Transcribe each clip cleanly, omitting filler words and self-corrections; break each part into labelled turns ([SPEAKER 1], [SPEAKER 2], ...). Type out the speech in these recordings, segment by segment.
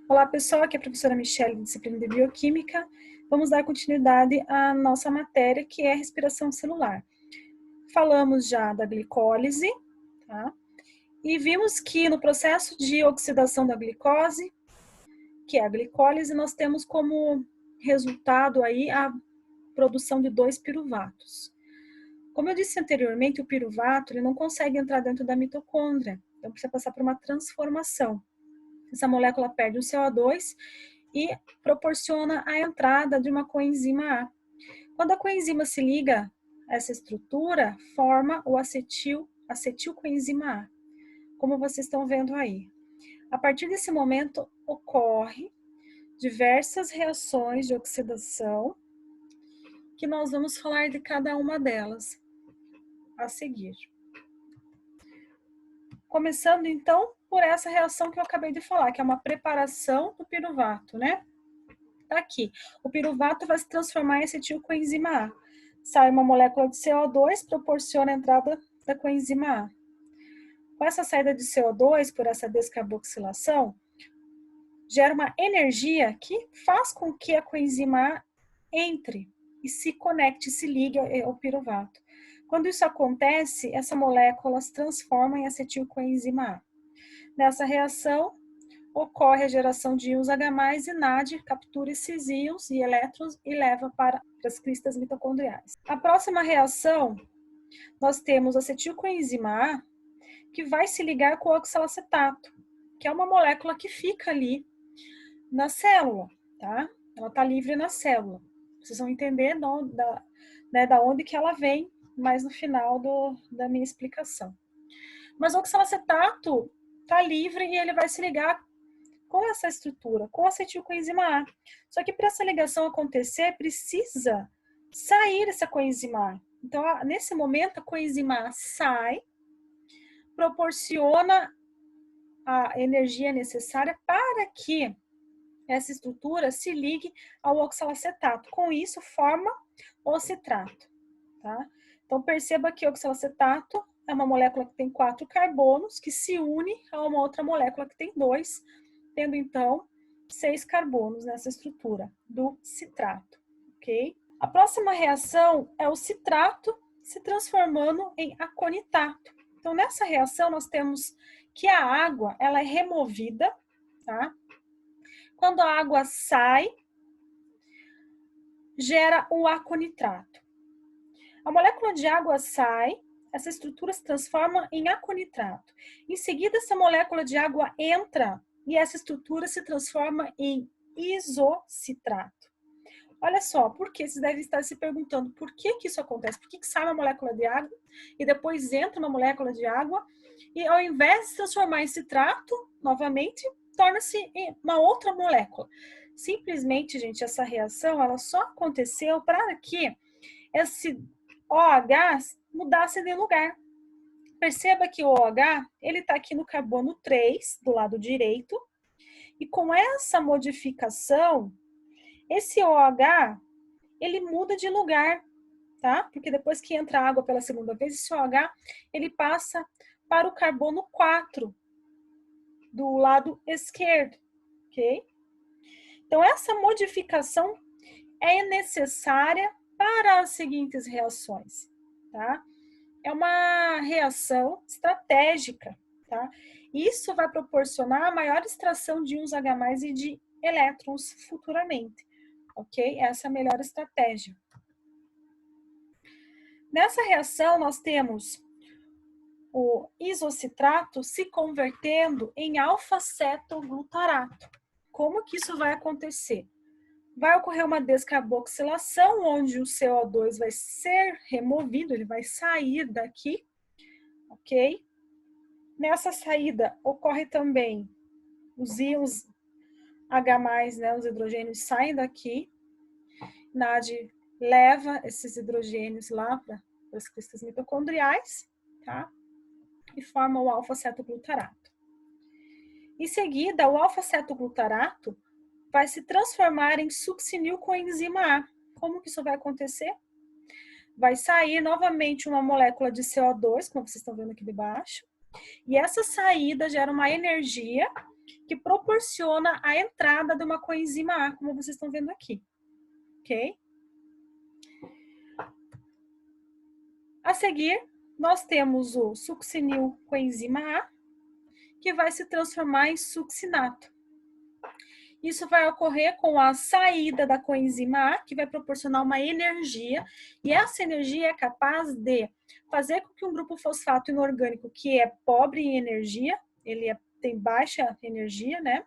[SPEAKER 1] Olá pessoal, aqui é a professora Michele, disciplina de Bioquímica. Vamos dar continuidade à nossa matéria, que é a respiração celular. Falamos já da glicólise, tá? E vimos que no processo de oxidação da glicose, que é a glicólise, nós temos como resultado aí a produção de 2 piruvatos. Como eu disse anteriormente, o piruvato ele não consegue entrar dentro da mitocôndria, então precisa passar por uma transformação. Essa molécula perde o CO2 e proporciona a entrada de uma coenzima A. Quando a coenzima se liga a essa estrutura, forma o acetilcoenzima A, como vocês estão vendo aí. A partir desse momento, ocorre diversas reações de oxidação, que nós vamos falar de cada uma delas a seguir. Começando, então, por essa reação que eu acabei de falar, que é uma preparação do piruvato, né? Tá aqui. O piruvato vai se transformar em acetilcoenzima A. Sai uma molécula de CO2, proporciona a entrada da coenzima A. Com essa saída de CO2, por essa descarboxilação, gera uma energia que faz com que a coenzima A entre e se conecte, se ligue ao piruvato. Quando isso acontece, essa molécula se transforma em acetilcoenzima A. Nessa reação, ocorre a geração de íons H+, e NAD captura esses íons e elétrons e leva para as cristas mitocondriais. A próxima reação, nós temos acetilcoenzima A, que vai se ligar com o oxalacetato, que é uma molécula que fica ali na célula, tá? Ela está livre na célula. Vocês vão entender da onde que ela vem, mais no final da minha explicação. Mas o oxalacetato está livre e ele vai se ligar com essa estrutura, com a acetilcoenzima A. Só que para essa ligação acontecer, precisa sair essa coenzima A. Então, nesse momento, a coenzima A sai, proporciona a energia necessária para que essa estrutura se ligue ao oxalacetato. Com isso, forma o citrato. Tá? Então, perceba que o oxalacetato é uma molécula que tem 4 carbonos, que se une a uma outra molécula que tem 2, tendo, então, 6 carbonos nessa estrutura do citrato, ok? A próxima reação é o citrato se transformando em aconitato. Então, nessa reação, nós temos que a água, ela é removida, tá? Quando a água sai, gera o aconitrato. A molécula de água sai, essa estrutura se transforma em aconitrato. Em seguida, essa molécula de água entra e essa estrutura se transforma em isocitrato. Olha só, por que vocês devem estar se perguntando por que isso acontece? Por que sai uma molécula de água e depois entra uma molécula de água e ao invés de se transformar em citrato, novamente, torna-se uma outra molécula? Simplesmente, gente, essa reação ela só aconteceu para que esse OH mudasse de lugar. Perceba que o OH, ele está aqui no carbono 3, do lado direito, e com essa modificação, esse OH, ele muda de lugar, tá? Porque depois que entra água pela segunda vez, esse OH, ele passa para o carbono 4, do lado esquerdo, ok? Então, essa modificação é necessária para as seguintes reações, tá? É uma reação estratégica, tá? Isso vai proporcionar a maior extração de íons H+ e de elétrons futuramente, ok? Essa é a melhor estratégia. Nessa reação, nós temos o isocitrato se convertendo em alfa-cetoglutarato. Como que isso vai acontecer? Vai ocorrer uma descarboxilação, onde o CO2 vai ser removido, ele vai sair daqui, ok? Nessa saída, ocorre também os íons H+, né, os hidrogênios saem daqui, NAD leva esses hidrogênios lá para as cristas mitocondriais, tá? E forma o alfa-cetoglutarato. Em seguida, o alfa-cetoglutarato vai se transformar em succinilcoenzima A. Como que isso vai acontecer? Vai sair novamente uma molécula de CO2, como vocês estão vendo aqui debaixo, e essa saída gera uma energia que proporciona a entrada de uma coenzima A, como vocês estão vendo aqui, ok? A seguir, nós temos o succinil coenzima A, que vai se transformar em succinato. Isso vai ocorrer com a saída da coenzima A, que vai proporcionar uma energia, e essa energia é capaz de fazer com que um grupo fosfato inorgânico, que é pobre em energia, tem baixa energia, né?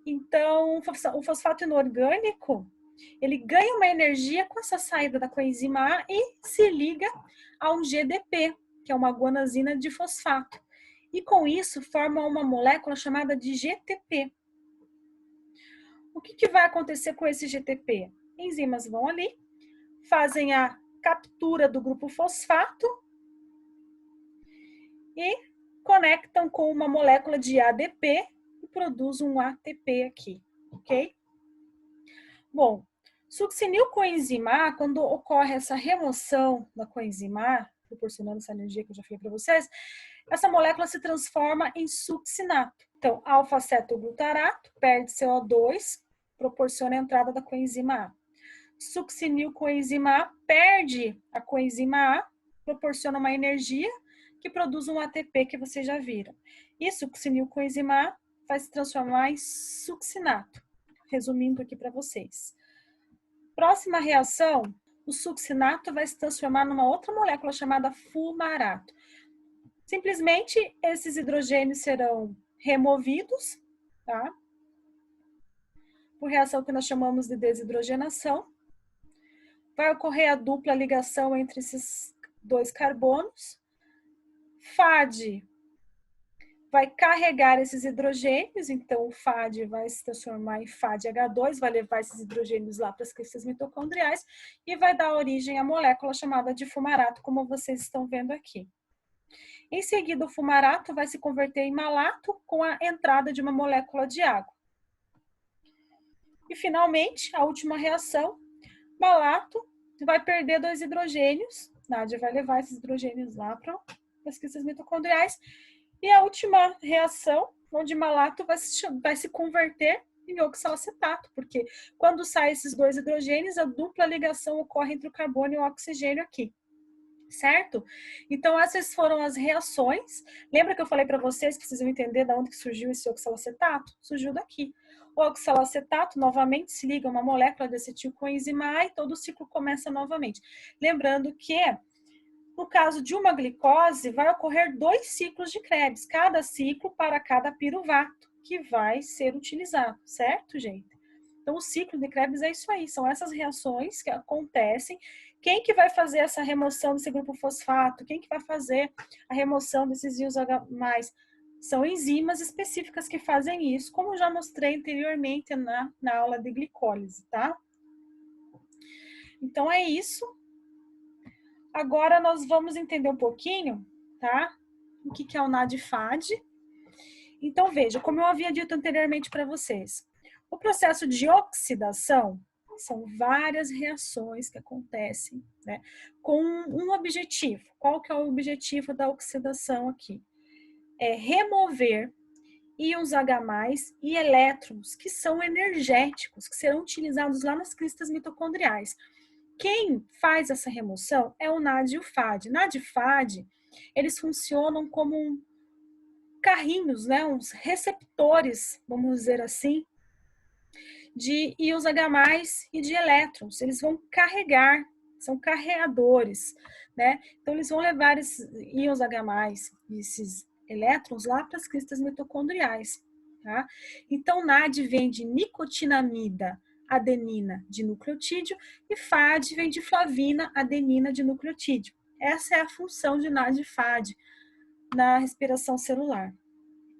[SPEAKER 1] Então, o fosfato inorgânico, ele ganha uma energia com essa saída da coenzima A e se liga a um GDP, que é uma guanazina de fosfato. E com isso, forma uma molécula chamada de GTP. O que vai acontecer com esse GTP? Enzimas vão ali, fazem a captura do grupo fosfato e conectam com uma molécula de ADP e produzem um ATP aqui, ok? Bom, succinil coenzima A, quando ocorre essa remoção da coenzima A, proporcionando essa energia que eu já falei para vocês, essa molécula se transforma em succinato. Então, alfa-cetoglutarato perde CO2, proporciona a entrada da coenzima A. Succinil coenzima A perde a coenzima A, proporciona uma energia que produz um ATP que vocês já viram. E succinil coenzima A vai se transformar em succinato. Resumindo aqui para vocês. Próxima reação, o succinato vai se transformar numa outra molécula chamada fumarato. Simplesmente, esses hidrogênios serão removidos, tá? Por reação que nós chamamos de desidrogenação. Vai ocorrer a dupla ligação entre esses dois carbonos. FAD vai carregar esses hidrogênios, então o FAD vai se transformar em FADH2, vai levar esses hidrogênios lá para as cristas mitocondriais e vai dar origem à molécula chamada de fumarato, como vocês estão vendo aqui. Em seguida, o fumarato vai se converter em malato com a entrada de uma molécula de água. E, finalmente, a última reação, malato vai perder 2 hidrogênios, Nádia vai levar esses hidrogênios lá para as cristas mitocondriais. E a última reação, onde malato vai se converter em oxalacetato, porque quando saem esses 2 hidrogênios, a dupla ligação ocorre entre o carbono e o oxigênio aqui. Certo? Então, essas foram as reações. Lembra que eu falei para vocês que precisam entender de onde que surgiu esse oxalacetato? Surgiu daqui. O oxalacetato novamente se liga a uma molécula de acetilcoenzima A e todo o ciclo começa novamente. Lembrando que, no caso de uma glicose, vai ocorrer 2 ciclos de Krebs, cada ciclo para cada piruvato que vai ser utilizado, certo, gente? Então, o ciclo de Krebs é isso aí, são essas reações que acontecem. Quem que vai fazer essa remoção desse grupo fosfato? Quem que vai fazer a remoção desses íons H+? São enzimas específicas que fazem isso, como já mostrei anteriormente na aula de glicólise, tá? Então, é isso. Agora, nós vamos entender um pouquinho, tá? O que é o NAD/FAD. Então, veja, como eu havia dito anteriormente para vocês, o processo de oxidação são várias reações que acontecem, né, com um objetivo. Qual que é o objetivo da oxidação aqui? É remover íons H+, e elétrons que são energéticos, que serão utilizados lá nas cristas mitocondriais. Quem faz essa remoção é o NAD e o FAD. NAD e FAD, eles funcionam como carrinhos, né, uns receptores, vamos dizer assim, de íons H+, e de elétrons. Eles vão carregar, são carreadores, né? Então, eles vão levar esses íons H+, esses elétrons lá para as cristas mitocondriais, tá? Então, NAD vem de nicotinamida, adenina de nucleotídeo, e FAD vem de flavina, adenina de nucleotídeo. Essa é a função de NAD e FAD na respiração celular.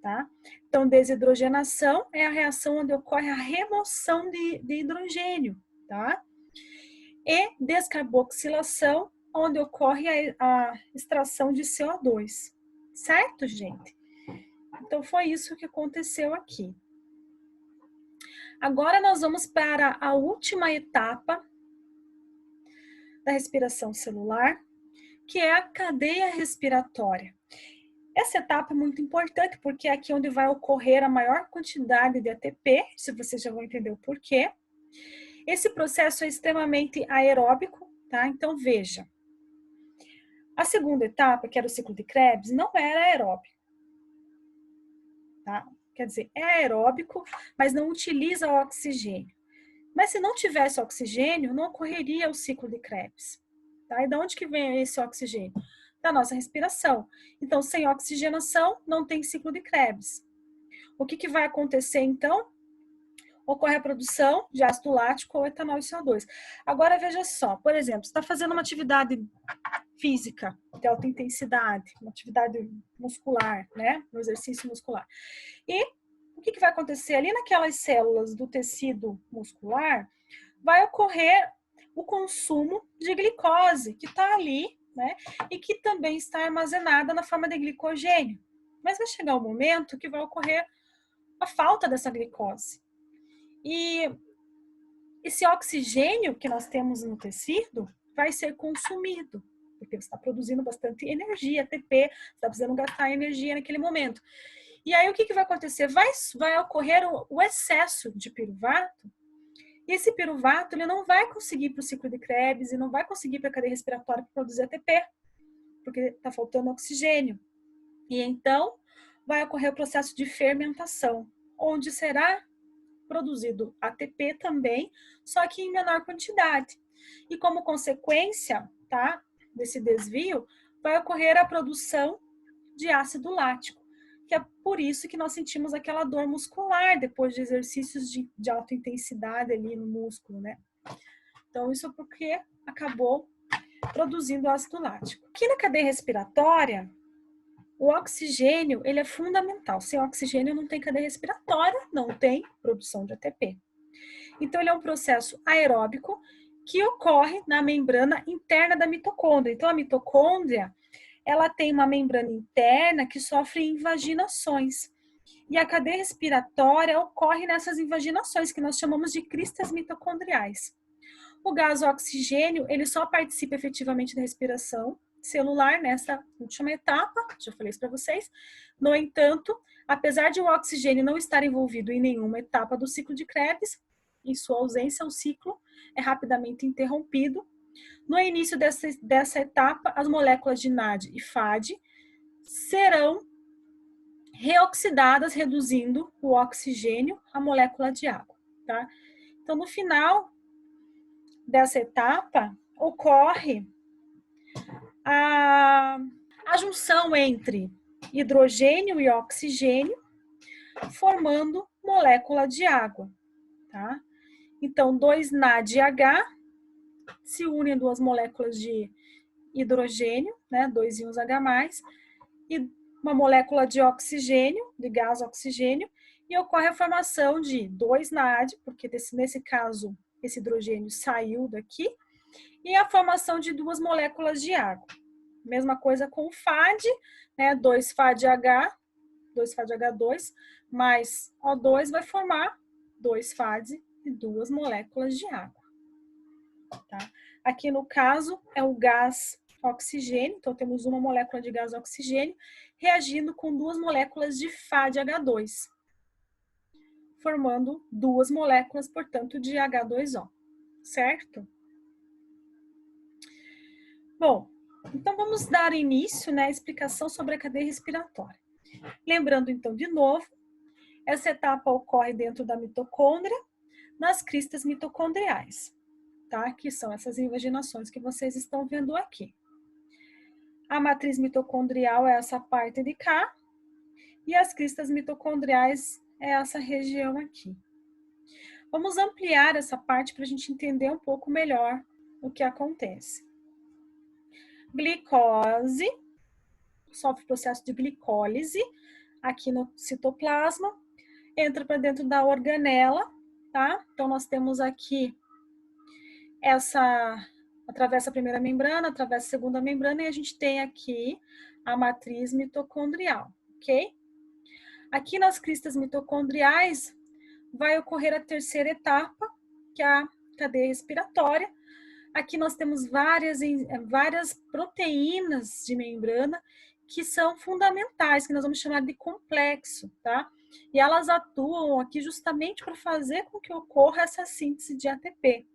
[SPEAKER 1] Tá? Então, desidrogenação é a reação onde ocorre a remoção de hidrogênio, tá? E descarboxilação, onde ocorre a extração de CO2. Certo, gente? Então, foi isso que aconteceu aqui. Agora, nós vamos para a última etapa da respiração celular, que é a cadeia respiratória. Essa etapa é muito importante, porque é aqui onde vai ocorrer a maior quantidade de ATP, se vocês já vão entender o porquê. Esse processo é extremamente aeróbico, tá? Então, veja. A segunda etapa, que era o ciclo de Krebs, não era aeróbico, tá? Quer dizer, é aeróbico, mas não utiliza o oxigênio. Mas se não tivesse oxigênio, não ocorreria o ciclo de Krebs. Tá? E de onde que vem esse oxigênio? Da nossa respiração. Então, sem oxigenação, não tem ciclo de Krebs. O que vai acontecer, então? Ocorre a produção de ácido lático ou etanol e CO2. Agora, veja só, por exemplo, você está fazendo uma atividade física de alta intensidade, uma atividade muscular, né? Um exercício muscular. E o que vai acontecer? Ali naquelas células do tecido muscular, vai ocorrer o consumo de glicose, que está ali, né? E que também está armazenada na forma de glicogênio. Mas vai chegar um momento que vai ocorrer a falta dessa glicose. E esse oxigênio que nós temos no tecido vai ser consumido, porque você está produzindo bastante energia, ATP, você está precisando gastar energia naquele momento. E aí o que vai acontecer? Vai ocorrer o excesso de piruvato, e esse piruvato ele não vai conseguir para o ciclo de Krebs e não vai conseguir para a cadeia respiratória para produzir ATP, porque está faltando oxigênio. E então vai ocorrer o processo de fermentação, onde será produzido ATP também, só que em menor quantidade. E como consequência, tá, desse desvio, vai ocorrer a produção de ácido lático, que é por isso que nós sentimos aquela dor muscular depois de exercícios de alta intensidade ali no músculo, né? Então, isso é porque acabou produzindo ácido lático. Aqui na cadeia respiratória, o oxigênio, ele é fundamental. Sem oxigênio não tem cadeia respiratória, não tem produção de ATP. Então, ele é um processo aeróbico que ocorre na membrana interna da mitocôndria. Então, a mitocôndria, ela tem uma membrana interna que sofre invaginações. E a cadeia respiratória ocorre nessas invaginações, que nós chamamos de cristas mitocondriais. O gás oxigênio, ele só participa efetivamente da respiração celular nessa última etapa, já falei isso para vocês. No entanto, apesar de o oxigênio não estar envolvido em nenhuma etapa do ciclo de Krebs, em sua ausência, o ciclo é rapidamente interrompido. No início dessa etapa, as moléculas de NAD e FAD serão reoxidadas, reduzindo o oxigênio à molécula de água, tá? Então, no final dessa etapa, ocorre a junção entre hidrogênio e oxigênio, formando molécula de água, tá? Então, 2 NADH se unem duas moléculas de hidrogênio, né, 2 íons H+, e uma molécula de oxigênio, de gás oxigênio, e ocorre a formação de 2 NAD, porque nesse caso esse hidrogênio saiu daqui, e a formação de 2 moléculas de água. Mesma coisa com o FAD, né, 2 FADH, 2 FADH2, mais O2 vai formar 2 FAD e 2 moléculas de água. Tá? Aqui no caso é o gás oxigênio, então temos uma molécula de gás oxigênio reagindo com 2 moléculas de FADH2, formando 2 moléculas, portanto, de H2O, certo? Bom, então vamos dar início, né, à explicação sobre a cadeia respiratória. Lembrando então de novo, essa etapa ocorre dentro da mitocôndria, nas cristas mitocondriais, tá? Que são essas invaginações que vocês estão vendo aqui. A matriz mitocondrial é essa parte de cá, e as cristas mitocondriais é essa região aqui. Vamos ampliar essa parte para a gente entender um pouco melhor o que acontece. Glicose, sofre processo de glicólise aqui no citoplasma, entra para dentro da organela, tá? Então, nós temos aqui atravessa a primeira membrana, atravessa a segunda membrana, e a gente tem aqui a matriz mitocondrial, ok? Aqui nas cristas mitocondriais vai ocorrer a terceira etapa, que é a cadeia respiratória. Aqui nós temos várias proteínas de membrana que são fundamentais, que nós vamos chamar de complexo, tá? E elas atuam aqui justamente para fazer com que ocorra essa síntese de ATP.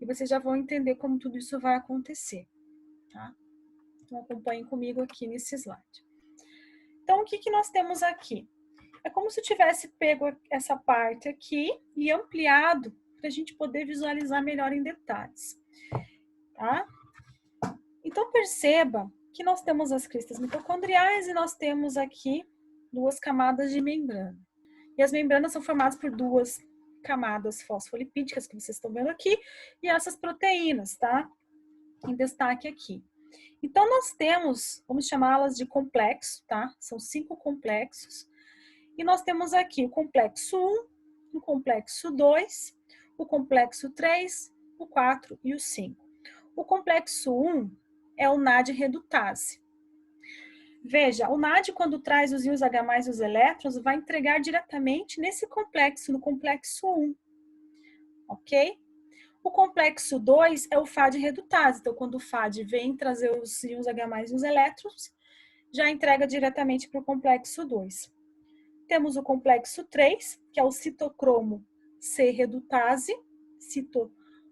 [SPEAKER 1] E vocês já vão entender como tudo isso vai acontecer, tá? Então, acompanhem comigo aqui nesse slide. Então, o que nós temos aqui? É como se eu tivesse pego essa parte aqui e ampliado para a gente poder visualizar melhor em detalhes, tá? Então, perceba que nós temos as cristas mitocondriais e nós temos aqui duas camadas de membrana. E as membranas são formadas por duas camadas fosfolipídicas, que vocês estão vendo aqui, e essas proteínas, tá? Em destaque aqui. Então, nós temos, vamos chamá-las de complexo, tá? São 5 complexos. E nós temos aqui o complexo 1, o complexo 2, o complexo 3, o 4 e o 5. O complexo 1 é o NAD redutase. Veja, o NAD, quando traz os íons H+, e os elétrons, vai entregar diretamente nesse complexo, no complexo 1. Ok? O complexo 2 é o FAD redutase. Então, quando o FAD vem trazer os íons H+, e os elétrons, já entrega diretamente para o complexo 2. Temos o complexo 3, que é o citocromo C redutase,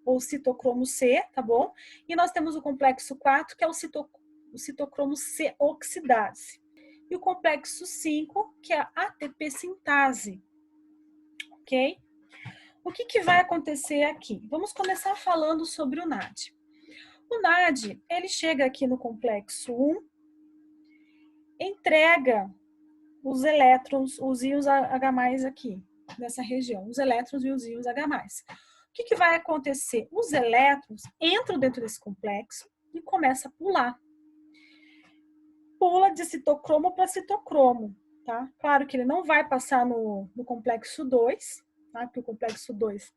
[SPEAKER 1] ou citocromo C, tá bom? E nós temos o complexo 4, que é o citocromo C oxidase. E o complexo 5, que é a ATP sintase, ok? O que vai acontecer aqui? Vamos começar falando sobre o NAD. O NAD, ele chega aqui no complexo 1, entrega os elétrons, os íons H+ aqui, nessa região, os elétrons e os íons H+. O que vai acontecer? Os elétrons entram dentro desse complexo e começam a pular. Pula de citocromo para citocromo, tá? Claro que ele não vai passar no complexo 2, tá? Porque o complexo 2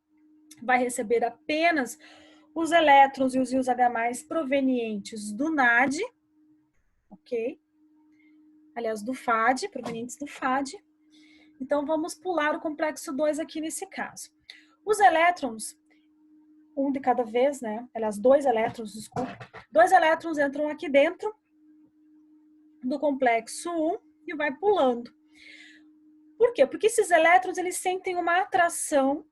[SPEAKER 1] vai receber apenas os elétrons e os íons H+ provenientes do NAD, ok? Aliás, do FAD, provenientes do FAD. Então, vamos pular o complexo 2 aqui nesse caso. Os elétrons, um de cada vez, né? Aliás, 2 elétrons, desculpa. 2 elétrons entram aqui dentro do complexo 1 e vai pulando. Por quê? Porque esses elétrons, eles sentem uma atração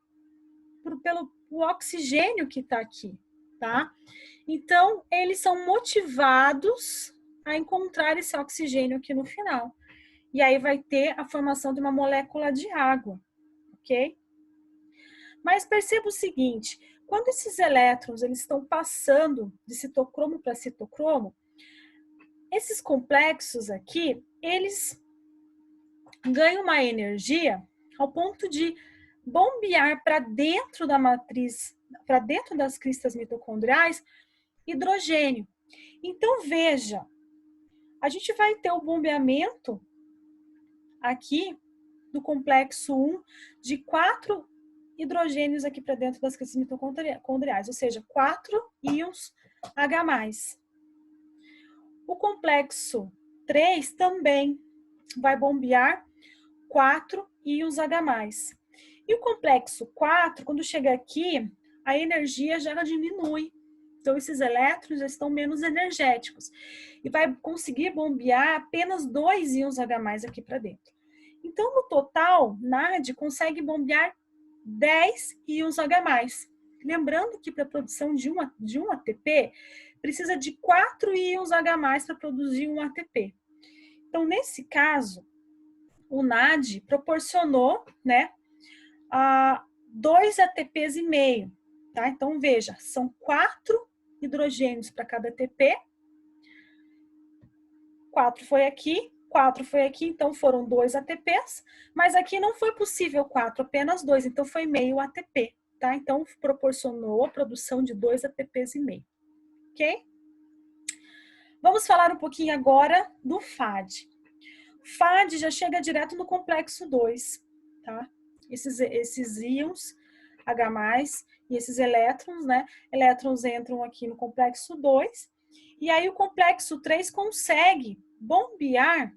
[SPEAKER 1] pelo oxigênio que está aqui, tá? Então, eles são motivados a encontrar esse oxigênio aqui no final. E aí vai ter a formação de uma molécula de água, ok? Mas perceba o seguinte, quando esses elétrons eles estão passando de citocromo para citocromo, esses complexos aqui, eles ganham uma energia ao ponto de bombear para dentro da matriz, para dentro das cristas mitocondriais, hidrogênio. Então, veja, a gente vai ter o bombeamento aqui do complexo 1 de 4 hidrogênios aqui para dentro das cristas mitocondriais, ou seja, 4 íons H+. O complexo 3 também vai bombear 4 íons H+. E o complexo 4, quando chega aqui, a energia já diminui. Então, esses elétrons já estão menos energéticos. E vai conseguir bombear apenas 2 íons H+ aqui para dentro. Então, no total, NAD consegue bombear 10 íons H+. Lembrando que para a produção de um ATP, precisa de 4 íons H+ para produzir um ATP. Então, nesse caso, o NAD proporcionou, né, 2 ATPs e meio, tá? Então, veja, são 4 hidrogênios para cada ATP. 4 foi aqui, 4 foi aqui, então foram 2 ATPs, mas aqui não foi possível 4, apenas 2, então foi meio ATP, tá? Então, proporcionou a produção de 2 ATPs e meio, ok? Vamos falar um pouquinho agora do FAD. O FAD já chega direto no complexo 2, tá? Esses íons H+, e esses elétrons, né? Elétrons entram aqui no complexo 2, e aí o complexo 3 consegue bombear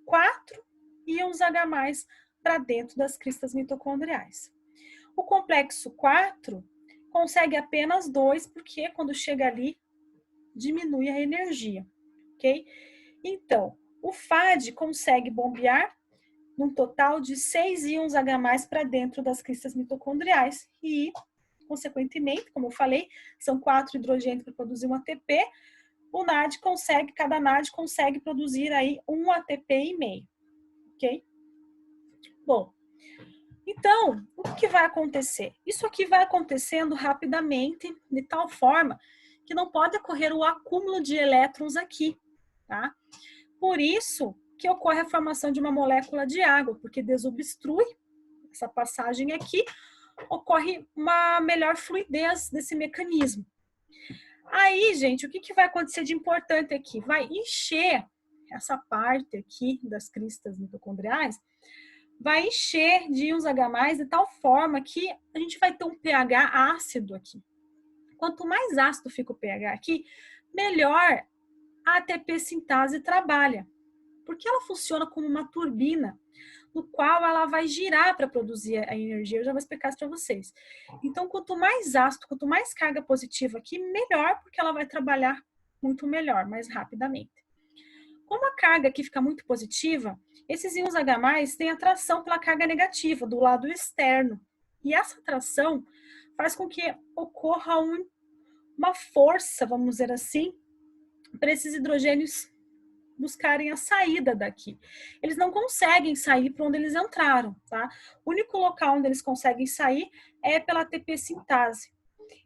[SPEAKER 1] 4 íons H+ para dentro das cristas mitocondriais. O complexo 4 consegue apenas 2, porque quando chega ali, diminui a energia, ok? Então, O FAD consegue bombear num total de 6 íons H+ para dentro das cristas mitocondriais e, consequentemente, como eu falei, são 4 hidrogênios para produzir um ATP. O NAD consegue, cada NAD consegue produzir aí um ATP e meio, ok? Bom, então, o que vai acontecer? Isso aqui vai acontecendo rapidamente, de tal forma que não pode ocorrer o acúmulo de elétrons aqui, tá? Por isso que ocorre a formação de uma molécula de água, porque desobstrui essa passagem aqui, ocorre uma melhor fluidez desse mecanismo. Aí, gente, o que vai acontecer de importante aqui? Vai encher essa parte aqui das cristas mitocondriais, vai encher de íons H+, de tal forma que a gente vai ter um pH ácido aqui. Quanto mais ácido fica o pH aqui, melhor a ATP sintase trabalha, porque ela funciona como uma turbina, no qual ela vai girar para produzir a energia. Eu já vou explicar isso para vocês. Então, quanto mais ácido, quanto mais carga positiva aqui, melhor, porque ela vai trabalhar muito melhor, mais rapidamente. Como a carga aqui fica muito positiva, esses íons H+ têm atração pela carga negativa do lado externo. E essa atração faz com que ocorra uma força, vamos dizer assim, para esses hidrogênios buscarem a saída daqui. Eles não conseguem sair para onde eles entraram, tá? O único local onde eles conseguem sair é pela ATP sintase.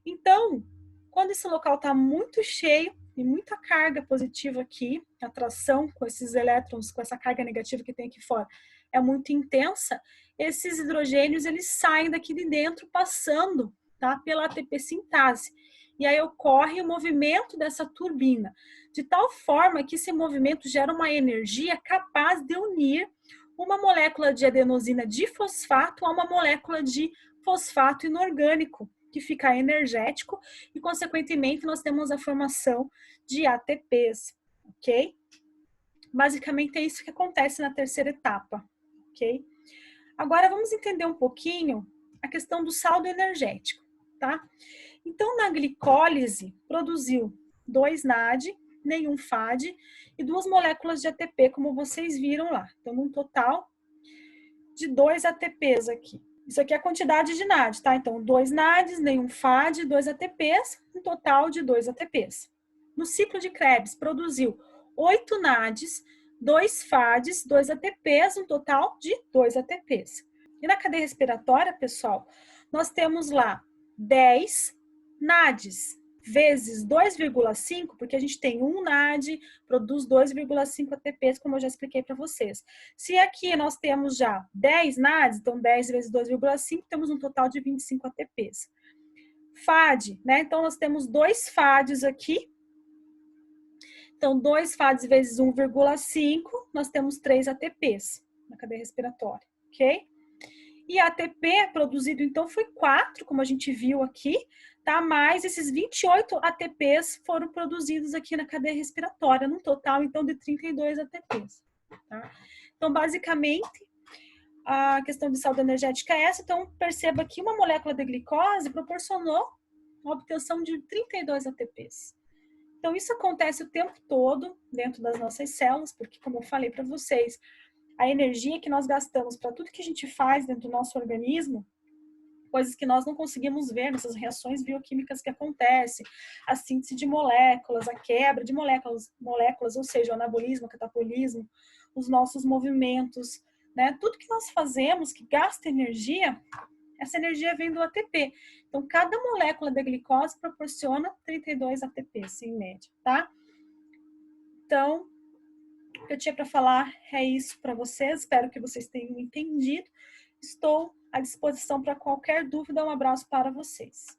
[SPEAKER 1] Então, quando esse local está muito cheio e muita carga positiva aqui, a atração com esses elétrons, com essa carga negativa que tem aqui fora, é muito intensa, esses hidrogênios eles saem daqui de dentro passando, tá, pela ATP sintase. E aí ocorre o movimento dessa turbina, de tal forma que esse movimento gera uma energia capaz de unir uma molécula de adenosina difosfato a uma molécula de fosfato inorgânico, que fica energético e, consequentemente, nós temos a formação de ATPs, ok? Basicamente é isso que acontece na terceira etapa, ok? Agora vamos entender um pouquinho a questão do saldo energético, tá? Então, na glicólise, produziu 2 NAD, nenhum FAD e 2 moléculas de ATP, como vocês viram lá. Então, um total de 2 ATPs aqui. Isso aqui é a quantidade de NAD, tá? Então, 2 NADs, nenhum FAD, 2 ATPs, um total de 2 ATPs. No ciclo de Krebs, produziu 8 NADs, 2 FADs, 2 ATPs, um total de 2 ATPs. E na cadeia respiratória, pessoal, nós temos lá 10 NADs vezes 2,5, porque a gente tem um NAD, produz 2,5 ATPs, como eu já expliquei para vocês. Se aqui nós temos já 10 NADs, então 10 vezes 2,5, temos um total de 25 ATPs. FAD, né? Então nós temos 2 FADs aqui. Então, 2 FADs vezes 1,5, nós temos 3 ATPs na cadeia respiratória, ok? E ATP produzido, então, foi 4, como a gente viu aqui, tá? Mais esses 28 ATPs foram produzidos aqui na cadeia respiratória, num total, então, de 32 ATPs, tá? Então, basicamente, a questão de saldo energética é essa. Então, perceba que uma molécula de glicose proporcionou a obtenção de 32 ATPs. Então, isso acontece o tempo todo dentro das nossas células, porque, como eu falei para vocês, a energia que nós gastamos para tudo que a gente faz dentro do nosso organismo, coisas que nós não conseguimos ver nessas reações bioquímicas que acontecem, a síntese de moléculas, a quebra de moléculas, ou seja, o anabolismo, o catabolismo, os nossos movimentos, né? Tudo que nós fazemos que gasta energia, essa energia vem do ATP. Então, cada molécula da glicose proporciona 32 ATPs, em média, tá? Então, o que eu tinha para falar é isso para vocês. Espero que vocês tenham entendido. Estou à disposição para qualquer dúvida. Um abraço para vocês.